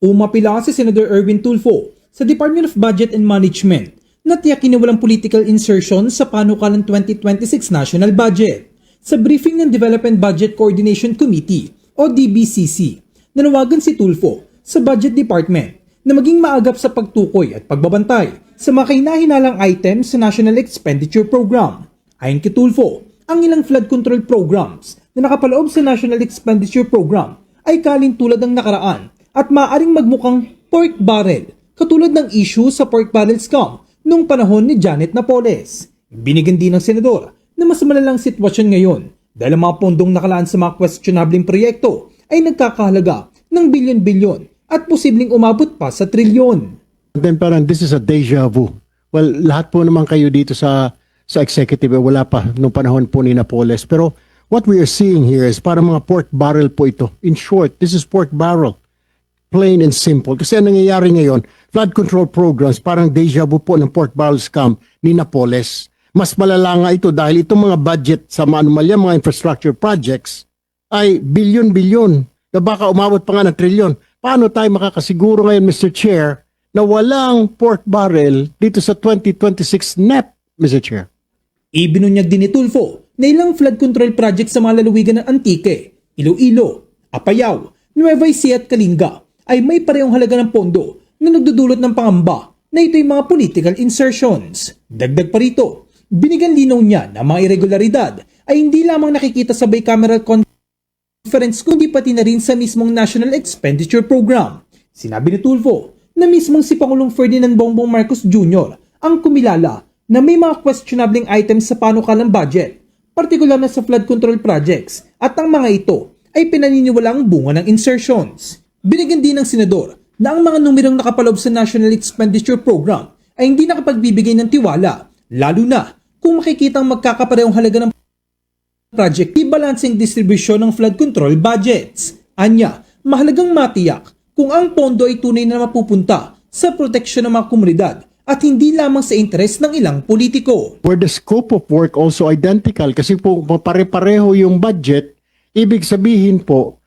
Umapila si Senator Erwin Tulfo sa Department of Budget and Management na tiyakin na walang political insertion sa panukalang 2026 national budget. Sa briefing ng Development Budget Coordination Committee o DBCC, nanawagan si Tulfo sa Budget Department na maging maagap sa pagtukoy at pagbabantay sa mga kahina-hinalang items sa National Expenditure Program. Ayon kay Tulfo, ang ilang flood control programs na nakapaloob sa National Expenditure Program ay kalin tulad ng nakaraan at maaaring magmukhang pork barrel katulad ng issue sa pork barrel scam noong panahon ni Janet Napoles. Binigyan din ng senador na mas malalang sitwasyon ngayon dahil ang mga pondong nakalaan sa mga questionableng proyekto ay nagkakahalaga ng bilyon-bilyon at posibleng umabot pa sa trilyon. Then parang this is a deja vu. Well, lahat po naman kayo dito sa executive, wala pa nung panahon po ni Napoles. Pero what we are seeing here is parang mga pork barrel po ito. In short, this is pork barrel. Plain and simple. Kasi ang nangyayari ngayon, flood control programs, parang deja vu po ng pork barrel scam ni Napoles. Mas malala nga ito dahil itong mga budget sa mga anomalya, mga infrastructure projects, ay bilyon-bilyon na baka umabot pa nga ng trilyon. Paano tayo makakasiguro ngayon, Mr. Chair, na walang pork barrel dito sa 2026 NEP, Mr. Chair? Ibinunyag din ni Tulfo na ilang flood control project sa mga lalawigan ng Antique, Iloilo, Apayao, Nueva Ecija at Kalinga ay may parehong halaga ng pondo na nagdudulot ng pangamba na ito'y mga political insertions. Dagdag pa rito, binigyan linaw niya na mga irregularidad ay hindi lamang nakikita sa bicameral conference kundi pati na rin sa mismong National Expenditure Program. Sinabi ni Tulfo na mismong si Pangulong Ferdinand Bongbong Marcos Jr. ang kumilala na may mga questionabling items sa panukalang budget, partikular na sa flood control projects, at ang mga ito ay pinaniniwalaang bunga ng insertions. Binigyan din ng senador na ang mga numerong nakapaloob sa National Expenditure Program ay hindi nakapagbibigay ng tiwala, lalo na kung makikitang magkakaparehong halaga ng project di balancing distribution ng flood control budgets. Anya, mahalagang matiyak kung ang pondo ay tunay na mapupunta sa proteksyon ng mga komunidad at hindi lamang sa interes ng ilang politiko. Where the scope of work also identical, kasi po pare-pareho yung budget, ibig sabihin po,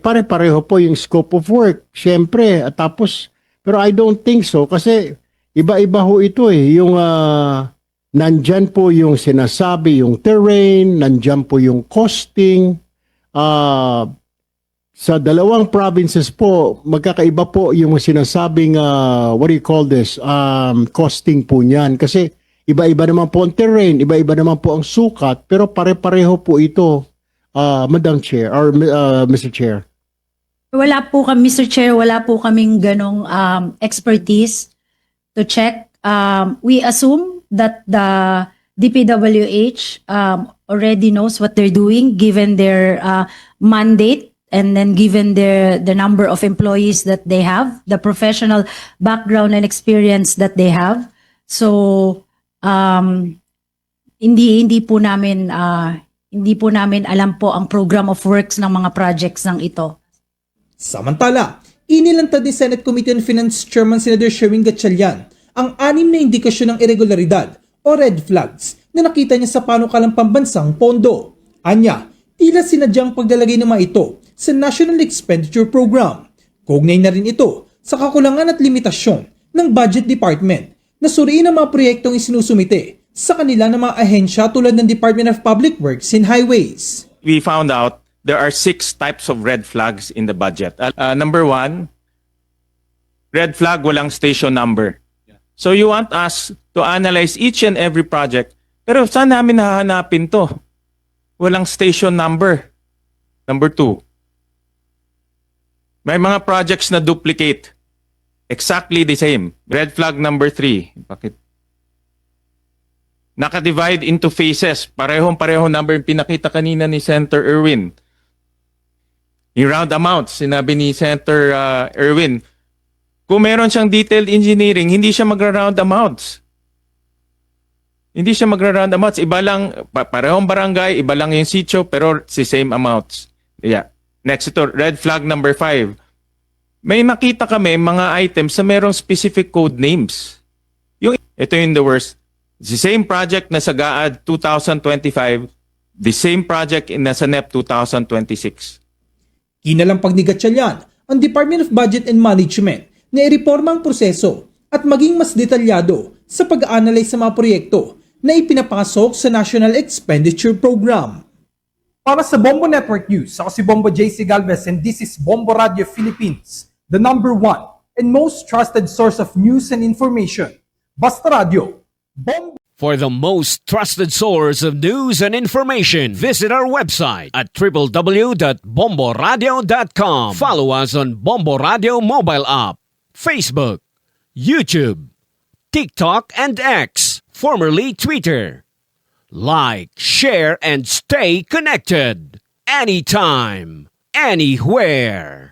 pare-pareho po yung scope of work. Siyempre, at tapos, pero I don't think so kasi iba-iba ho ito yung nandyan po yung sinasabi, yung terrain, nandyan po yung costing. Sa dalawang provinces po, magkakaiba po yung sinasabing, what do you call this, costing po niyan. Kasi iba-iba naman po ang terrain, iba-iba naman po ang sukat, pero pare-pareho po ito. Madam Chair or Mr. Chair. Wala po kami, Mr. Chair, wala po kaming ganong expertise to check. We assume that the DPWH already knows what they're doing given their mandate and then given the number of employees that they have, the professional background and experience that they have. So hindi po namin alam po ang program of works ng mga projects ng ito. Samantala, inilantad ni Senate Committee on Finance Chairman Senator Sherwin Gatchalian ang 6 na indikasyon ng irregularidad o red flags na nakita niya sa panukalang pambansang pondo. Anya, tila sinadyang paglalagay ng mga ito sa National Expenditure Program. Kaugnay na rin ito sa kakulangan at limitasyon ng Budget Department na suriin ang mga proyektong isinusumite sa kanila ng mga ahensya tulad ng Department of Public Works and Highways. We found out there are 6 types of red flags in the budget. Number 1, red flag, walang station number. So you want us to analyze each and every project, pero saan namin hahanapin to? Walang station number. Number 2, may mga projects na duplicate. Exactly the same. Red flag number 3. Bakit? Naka-divide into phases. Parehong-pareho number yung pinakita kanina ni Senator Erwin. Yung round amounts, sinabi ni Senator Erwin, kung meron siyang detailed engineering, hindi siya magra-round amounts. Hindi siya magra-round amounts. Iba lang, parehong barangay, iba lang yung sitio, pero si same amounts. Yeah. Next ito, red flag number 5. May makita kami mga items na merong specific code names. Ito yung the worst. The same project na sa GAAD 2025, the same project in nasa NEP 2026. Kinalampag ni Gatchalian ang Department of Budget and Management na ireporma ang proseso at maging mas detalyado sa pag-analyze sa mga proyekto na ipinapasok sa National Expenditure Program. Para sa Bombo Network News, ako si Bombo JC Galvez and this is Bombo Radio Philippines, the #1 and most trusted source of news and information. Basta Radio, Bombo! For the most trusted source of news and information, visit our website at www.bomboradio.com. Follow us on Bombo Radio mobile app, Facebook, YouTube, TikTok, and X, formerly Twitter. Like, share, and stay connected. Anytime, anywhere.